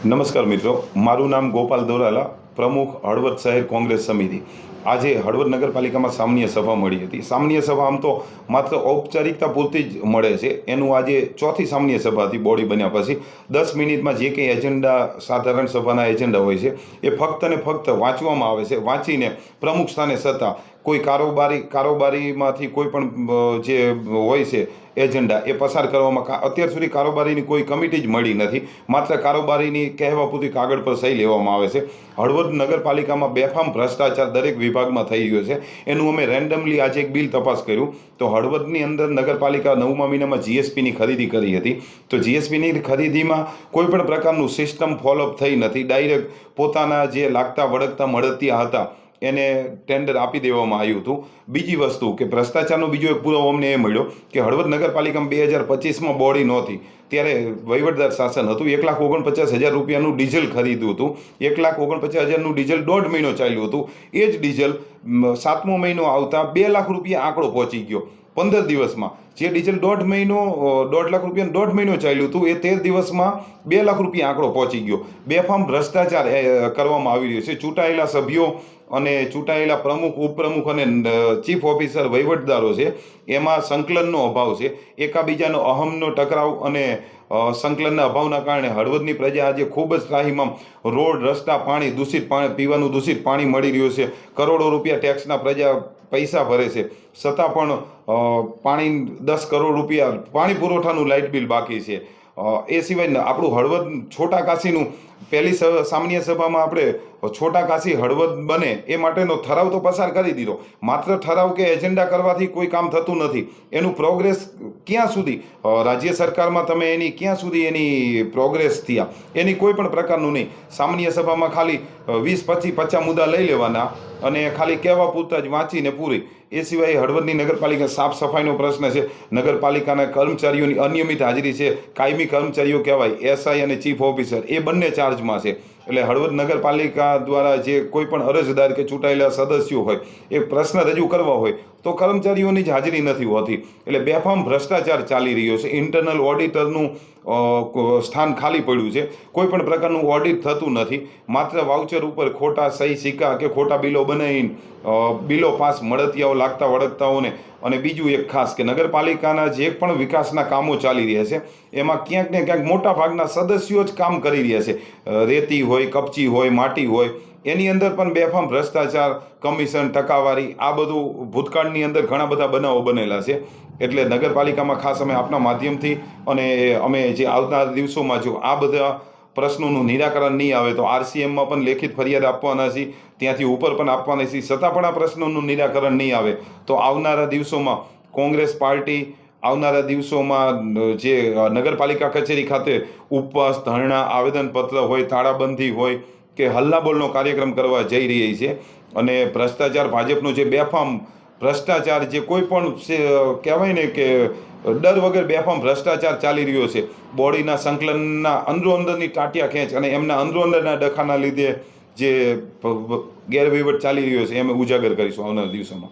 નમસ્કાર મિત્રો, મારું નામ ગોપાલ દોરાલા, પ્રમુખ હળવદ શહેર કોંગ્રેસ સમિતિ। આજે હળવદ નગરપાલિકામાં સામાન્ય સભા મળી હતી। સામાન્ય સભા આમ તો માત્ર ઔપચારિકતા પૂરતી જ મળે છે। એનું આજે ચોથી સામાન્ય સભા હતી બોડી બન્યા પછી। 10 મિનિટમાં જે કંઈ એજન્ડા, સાધારણ સભાના એજન્ડા હોય છે એ ફક્ત ને ફક્ત વાંચવામાં આવે છે। વાંચીને પ્રમુખ સ્થાને છતાં કોઈ કારોબારીમાંથી કોઈ પણ જે હોય છે એજન્ડા એ પસાર કરવામાં અત્યાર સુધી કારોબારીની કોઈ કમિટી જ મળી નથી। માત્ર કારોબારીની કહેવા પૂરતી કાગળ પર સહી લેવામાં આવે છે। હળવદ નગરપાલિકામાં બેફામ ભ્રષ્ટાચાર દરેક વિભાગમાં થઈ રહ્યો છે। એનું અમે રેન્ડમલી આજે એક બિલ તપાસ કર્યું તો હળવદની અંદર નગરપાલિકા 9મા મહિનામાં જીએસપીની ખરીદી કરી હતી। તો જીએસપીની ખરીદીમાં કોઈ પણ પ્રકારનું સિસ્ટમ ફોલોઅપ થઈ નથી। ડાયરેક્ટ પોતાના જે લાગતા વળગતા મળતિયા હતા એને ટેન્ડર આપી દેવામાં આવ્યું હતું। બીજી વસ્તુ કે ભ્રષ્ટાચારનો બીજો એક પુરાવો અમને એ મળ્યો કે હળવદ નગરપાલિકામાં 2025માં બોડી નહોતી ત્યારે વહીવટદાર શાસન હતું। 1,49,000 રૂપિયાનું ડીઝલ ખરીદ્યું હતું। 1,49,000નું ડીઝલ 1.5 મહિનો ચાલ્યું હતું। એ જ ડીઝલ 7મો મહિનો આવતા 2 લાખ રૂપિયા આંકડો પહોંચી ગયો 15 દિવસમાં। જે ડીઝલ 1.5 લાખ રૂપિયાનું 1.5 મહિનો ચાલ્યું હતું એ 13 દિવસમાં 2 લાખ રૂપિયા આંકડો પહોંચી ગયો। બેફામ ભ્રષ્ટાચાર કરવામાં આવી રહ્યો છે। ચૂંટાયેલા સભ્યો અને ચૂંટાયેલા પ્રમુખ, ઉપપ્રમુખ અને ચીફ ઓફિસર વહીવટદારો છે એમાં સંકલનનો અભાવ છે। એકાબીજાનો અહમનો ટકરાવ અને સંકલનના અભાવના કારણે હળવદની પ્રજા આજે ખૂબ જ ત્રાહિમામ, રોડ, રસ્તા, પાણી, દૂષિત પાણી, પીવાનું દૂષિત પાણી મળી રહ્યું છે। કરોડો રૂપિયા ટેક્સના પ્રજા પૈસા ભરે છે છતાં પણ પાણી 10 કરોડ રૂપિયા પાણી પુરવઠાનું લાઇટ બિલ બાકી છે। એ સિવાય આપણું હળવદ છોટા કાશીનું પહેલી સામાન્ય સભામાં આપણે છોટા કાશી હળવદ બને એ માટેનો ઠરાવ તો પસાર કરી દીધો। માત્ર ઠરાવ કે એજન્ડા કરવાથી કોઈ કામ થતું નથી। એનું પ્રોગ્રેસ ક્યાં સુધી રાજ્ય સરકારમાં તમે એની ક્યાં સુધી એની પ્રોગ્રેસ થયા એની કોઈ પણ પ્રકારનું નહીં। સામાન્ય સભામાં ખાલી 20-25-50 મુદ્દા લઈ લેવાના અને ખાલી કહેવા પૂરતા જ વાંચીને પૂરી। એ સિવાય હળવદની નગરપાલિકા સાફ સફાઈનો પ્રશ્ન છે। નગરપાલિકાના કર્મચારીઓની અનિયમિત હાજરી છે। કાયમી કર્મચારીઓ કહેવાય એસઆઈ અને ચીફ ઓફિસર એ બંને ચાર્જમાં છે। એટલે હળવદ નગરપાલિકા દ્વારા જે કોઈ પણ અરજદાર કે ચૂંટાયેલા સદસ્યો હોય એ પ્રશ્ન રજૂ કરવા હોય તો કર્મચારીઓની જ હાજરી નથી હોતી। એટલે બેફામ ભ્રષ્ટાચાર ચાલી રહ્યો છે। ઇન્ટરનલ ઓડિટરનું સ્થાન ખાલી પડ્યું છે। કોઈ પણ પ્રકારનું ઓડિટ થતું નથી। માત્ર વાઉચર ઉપર ખોટા સહી સિક્કા કે ખોટા બિલો બનાવીને બિલો પાસ મળતિયાઓ, લાગતા વળગતાઓને। અને બીજું એક ખાસ કે નગરપાલિકાના જે પણ વિકાસના કામો ચાલી રહ્યા છે એમાં ક્યાંક ને ક્યાંક મોટા ભાગના સદસ્યો જ કામ કરી રહ્યા છે। રેતી હોય, કપચી હોય, માટી હોય, એની અંદર પણ બેફામ ભ્રષ્ટાચાર, કમિશન, ટકાવારી આ બધું ભૂતકાળની અંદર ઘણા બધા બનાવો બનેલા છે। એટલે નગરપાલિકામાં ખાસ અમે આપના માધ્યમથી અને અમે જે આવનાર દિવસોમાં જો આ બધા પ્રશ્નોનું નિરાકરણ નહીં આવે તો આરસીએમમાં પણ લેખિત ફરિયાદ આપવાના છીએ, ત્યાંથી ઉપર પણ આપવાના છીએ। છતાં પણ આ પ્રશ્નોનું નિરાકરણ નહીં આવે તો આવનારા દિવસોમાં કોંગ્રેસ પાર્ટી આવનારા દિવસોમાં જે નગરપાલિકા કચેરી ખાતે ઉપવાસ, ધરણા, આવેદનપત્ર હોય, તાળાબંધી હોય કે હલ્લાબોલનો કાર્યક્રમ કરવા જઈ રહી છે। અને ભ્રષ્ટાચાર, ભાજપનો જે બેફામ ભ્રષ્ટાચાર, જે કોઈ પણ કહેવાય ને કે ડર વગર બેફામ ભ્રષ્ટાચાર ચાલી રહ્યો છે। બોડીના સંકલનના અંદરોઅંદરની ટાંટિયા ખેંચ અને એમના અંદરોઅંદરના ડખાના લીધે જે ગેરવહીવટ ચાલી રહ્યો છે એ અમે ઉજાગર કરીશું આવનારા દિવસોમાં।